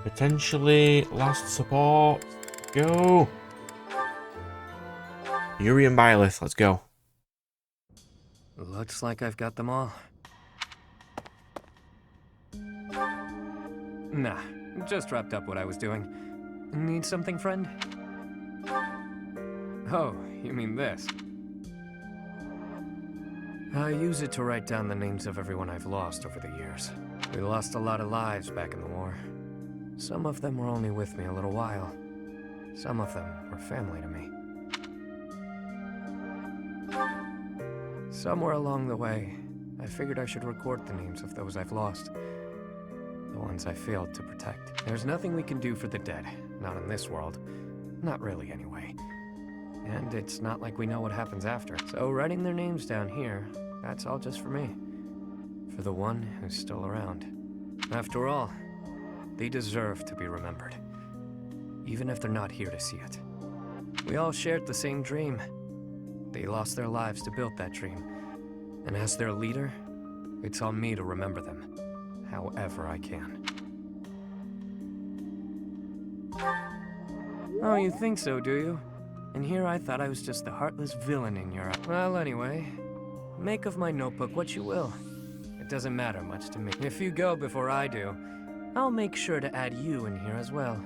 Potentially last support. Go. Yuri and Byleth, let's go. Looks like I've got them all. Nah, just wrapped up what I was doing. Need something, friend? Oh, you mean this? I use it to write down the names of everyone I've lost over the years. We lost a lot of lives back in the war. Some of them were only with me a little while. Some of them were family to me. Somewhere along the way, I figured I should record the names of those I've lost. The ones I failed to protect. There's nothing we can do for the dead. Not in this world. Not really, anyway. And it's not like we know what happens after. So writing their names down here, that's all just for me. For the one who's still around. After all, they deserve to be remembered. Even if they're not here to see it. We all shared the same dream. They lost their lives to build that dream. And as their leader, it's on me to remember them. However I can. Oh, you think so, do you? And here I thought I was just the heartless villain in your... Well, anyway, make of my notebook what you will. It doesn't matter much to me. If you go before I do, I'll make sure to add you in here as well.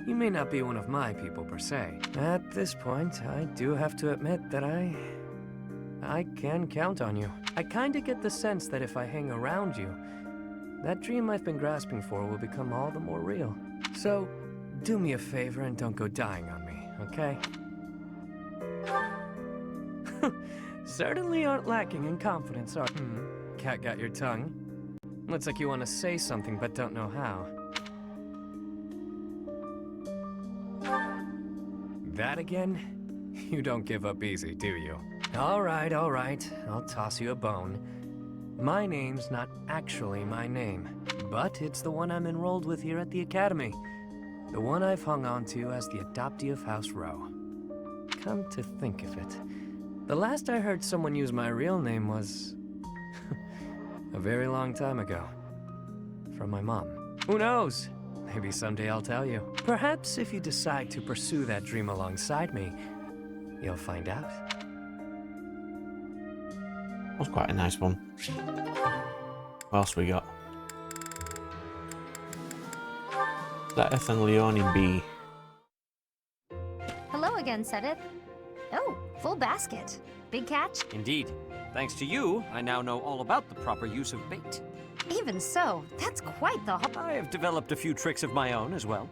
You may not be one of my people per se. At this point, I do have to admit that I can count on you. I kinda get the sense that if I hang around you, that dream I've been grasping for will become all the more real. So, do me a favor and don't go dying on me, okay? Certainly aren't lacking in confidence, are you? Cat got your tongue. Looks like you want to say something but don't know how. That again? You don't give up easy, do you? All right, I'll toss you a bone. My name's not actually my name, but it's the one I'm enrolled with here at the Academy. The one I've hung on to as the adoptee of House Row. Come to think of it, the last I heard someone use my real name was... a very long time ago. From my mom. Who knows? Maybe someday I'll tell you. Perhaps if you decide to pursue that dream alongside me, you'll find out. That was quite a nice one. What else we got? Seth and Leonie B. Hello again, Sedith. Oh, full basket. Big catch? Indeed. Thanks to you, I now know all about the proper use of bait. Even so, that's quite the... I have developed a few tricks of my own as well.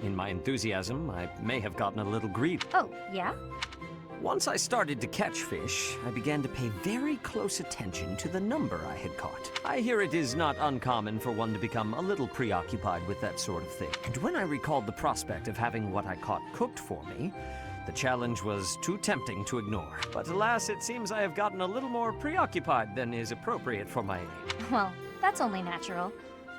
In my enthusiasm, I may have gotten a little greedy. Oh, yeah? Once I started to catch fish, I began to pay very close attention to the number I had caught. I hear it is not uncommon for one to become a little preoccupied with that sort of thing. And when I recalled the prospect of having what I caught cooked for me, the challenge was too tempting to ignore. But alas, it seems I have gotten a little more preoccupied than is appropriate for my age. Well, that's only natural.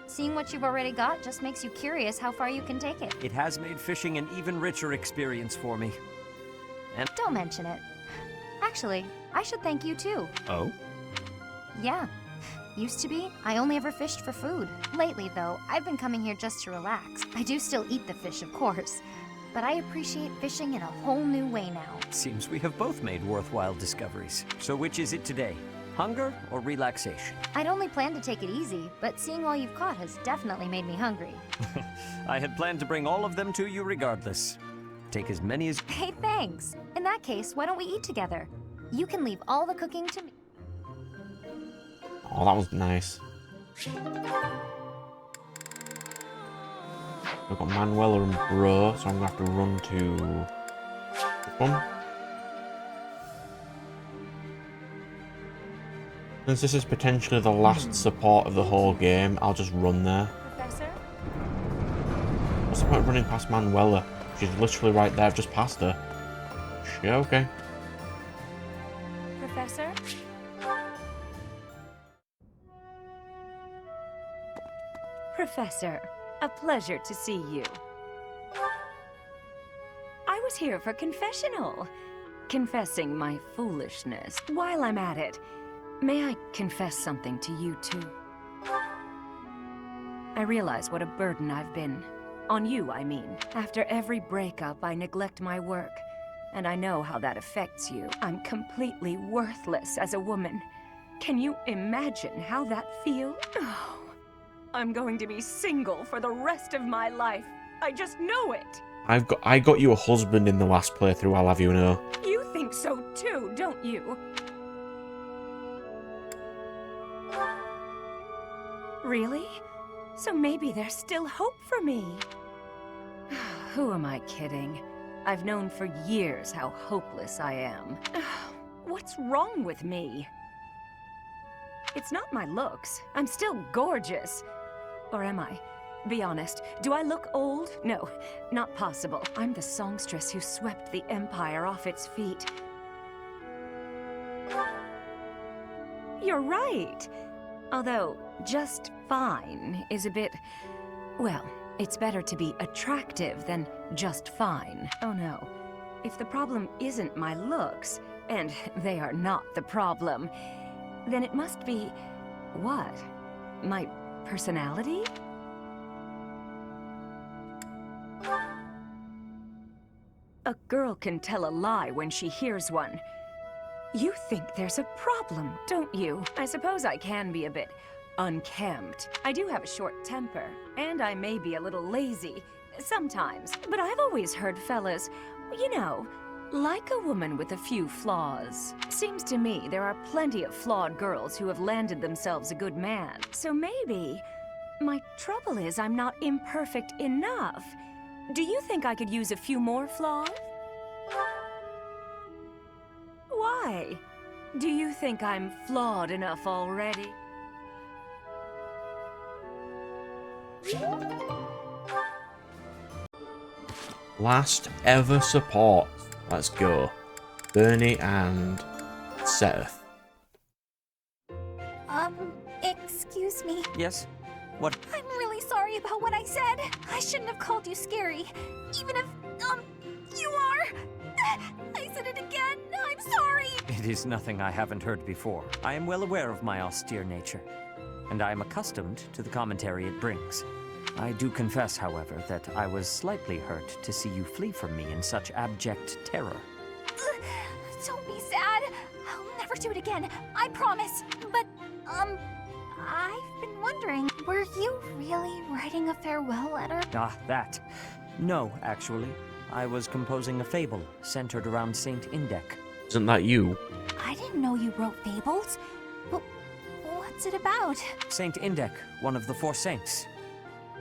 Seeing what you've already got just makes you curious how far you can take it. It has made fishing an even richer experience for me. And Don't mention it. Actually, I should thank you too. oh? Yeah. Used to be, I only ever fished for food. Lately, though, I've been coming here just to relax. I do still eat the fish, of course. But I appreciate fishing in a whole new way now. Seems we have both made worthwhile discoveries. So which is it today? Hunger or relaxation? I'd only planned to take it easy, but seeing all you've caught has definitely made me hungry. I had planned to bring all of them to you regardless. Take as many as... Hey, thanks. In that case, why don't we eat together? You can leave all the cooking to me. Oh, that was nice. I've got Manuela and Bro, so I'm going to have to run to this one. Since this is potentially the last support of the whole game, I'll just run there. Professor? What's the point of running past Manuela? She's literally right there, I've just passed her. Yeah, okay. Professor? Professor, a pleasure to see you. I was here for confessional. Confessing my foolishness. While I'm at it, May I confess something to you, too? I realize what a burden I've been. On you, I mean. After every breakup, I neglect my work. And I know how that affects you. I'm completely worthless as a woman. Can you imagine how that feels? Oh, I'm going to be single for the rest of my life. I just know it. I got you a husband in the last playthrough, I'll have you know. You think so too, don't you? Really? So maybe there's still hope for me. Who am I kidding? I've known for years how hopeless I am. What's wrong with me? It's not my looks. I'm still gorgeous. Or am I? Be honest, do I look old? No, not possible. I'm the songstress who swept the Empire off its feet. You're right. Although, just fine is a bit... Well, it's better to be attractive than just fine. Oh no. If the problem isn't my looks, and they are not the problem, then it must be... what? My personality? A girl can tell a lie when she hears one. You think there's a problem, don't you? I suppose I can be a bit unkempt. I do have a short temper, and I may be a little lazy, sometimes. But I've always heard fellas, you know, like a woman with a few flaws. Seems to me there are plenty of flawed girls who have landed themselves a good man. So maybe my trouble is I'm not imperfect enough. Do you think I could use a few more flaws? Why? Do you think I'm flawed enough already? Last ever support. Let's go. Bernie and Seth. Excuse me. Yes? What? I'm really sorry about what I said. I shouldn't have called you scary. Even if, you are. I said it again. I'm sorry. It is nothing I haven't heard before. I am well aware of my austere nature, and I am accustomed to the commentary it brings. I do confess, however, that I was slightly hurt to see you flee from me in such abject terror. Don't be sad. I'll never do it again. I promise. But, I've been wondering, were you really writing a farewell letter? Ah, that. No, actually. I was composing a fable centered around Saint Indek. Isn't that you? I didn't know you wrote fables. But what's it about? Saint Indek, one of the four saints.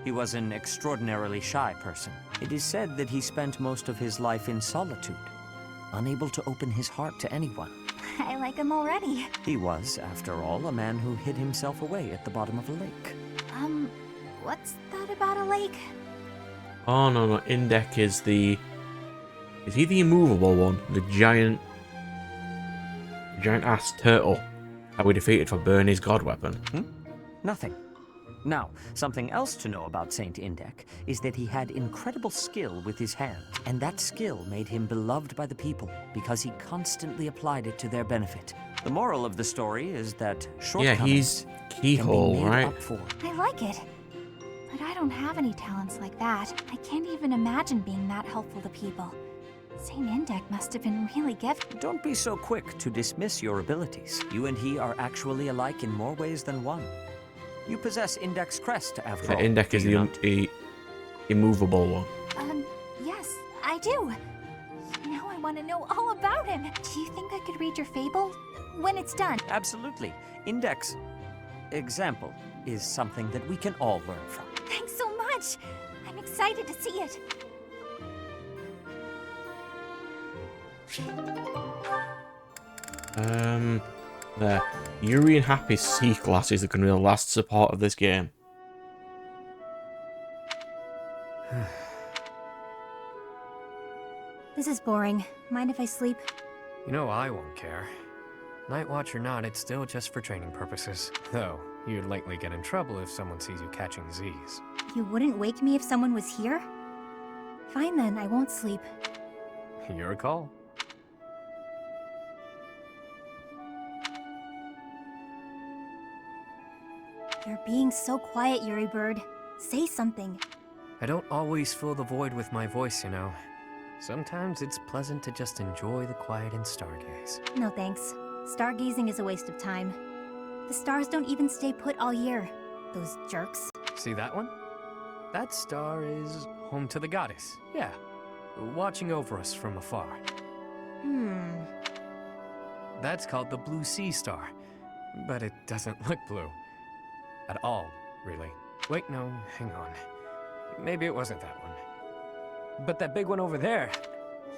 He was an extraordinarily shy person. It is said that he spent most of his life in solitude, unable to open his heart to anyone. I like him already. He was, after all, a man who hid himself away at the bottom of a lake. What's that about a lake? Oh no, Indek is the... Is he the immovable one? The giant ass turtle that we defeated for Bernie's god weapon? Nothing. Now, something else to know about Saint Indek is that he had incredible skill with his hand, and that skill made him beloved by the people because he constantly applied it to their benefit. The moral of the story is that shortcomings he's can be keyhole, made right? up for. I like it. But I don't have any talents like that. I can't even imagine being that helpful to people. Saint Indek must have been really gifted. Don't be so quick to dismiss your abilities. You and he are actually alike in more ways than one. You possess Indek's crest, after all. Indek is do you not? the immovable one. Yes, I do. Now I want to know all about him. Do you think I could read your fable when it's done? Absolutely. Indek's example is something that we can all learn from. Thanks so much. I'm excited to see it. There. Yuri and Happy's sea classes are going to be the last support of this game. This is boring. Mind if I sleep? You know I won't care. Night watch or not, it's still just for training purposes. Though, you'd likely get in trouble if someone sees you catching Z's. You wouldn't wake me if someone was here? Fine then, I won't sleep. Your call. You're being so quiet, Yuri Bird. Say something. I don't always fill the void with my voice, you know. Sometimes it's pleasant to just enjoy the quiet and stargaze. No thanks. Stargazing is a waste of time. The stars don't even stay put all year. Those jerks. See that one? That star is home to the goddess. Yeah. Watching over us from afar. That's called the Blue Sea Star. But it doesn't look blue. At all, really. Wait, no, hang on. Maybe it wasn't that one. But that big one over there.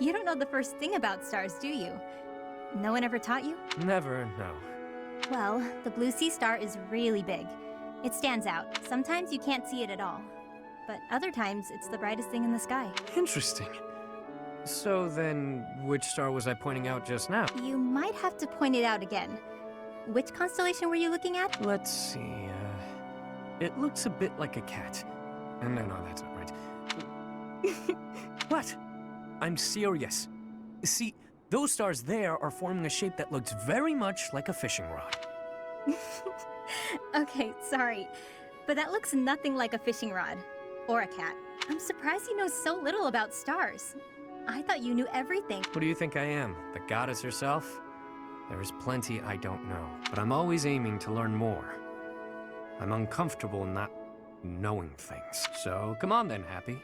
You don't know the first thing about stars, do you? No one ever taught you? Never, no. Well, the Blue Sea Star is really big. It stands out. Sometimes you can't see it at all. But other times, it's the brightest thing in the sky. Interesting. So then, which star was I pointing out just now? You might have to point it out again. Which constellation were you looking at? Let's see, it looks a bit like a cat. No, that's not right. What? I'm serious. See, those stars there are forming a shape that looks very much like a fishing rod. Okay, sorry. But that looks nothing like a fishing rod. Or a cat. I'm surprised you know so little about stars. I thought you knew everything. What do you think I am? The goddess herself? There is plenty I don't know, but I'm always aiming to learn more. I'm uncomfortable not knowing things. So come on then, Happy.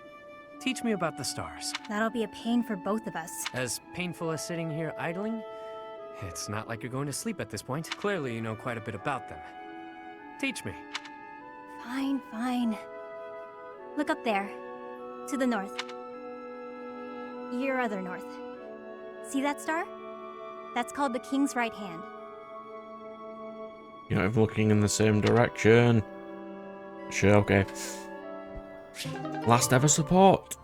Teach me about the stars. That'll be a pain for both of us. As painful as sitting here idling, it's not like you're going to sleep at this point. Clearly you know quite a bit about them. Teach me. Fine. Look up there. To the north. Your other north. See that star? That's called the King's Right Hand. You're not even looking in the same direction. Sure, okay. Last ever support.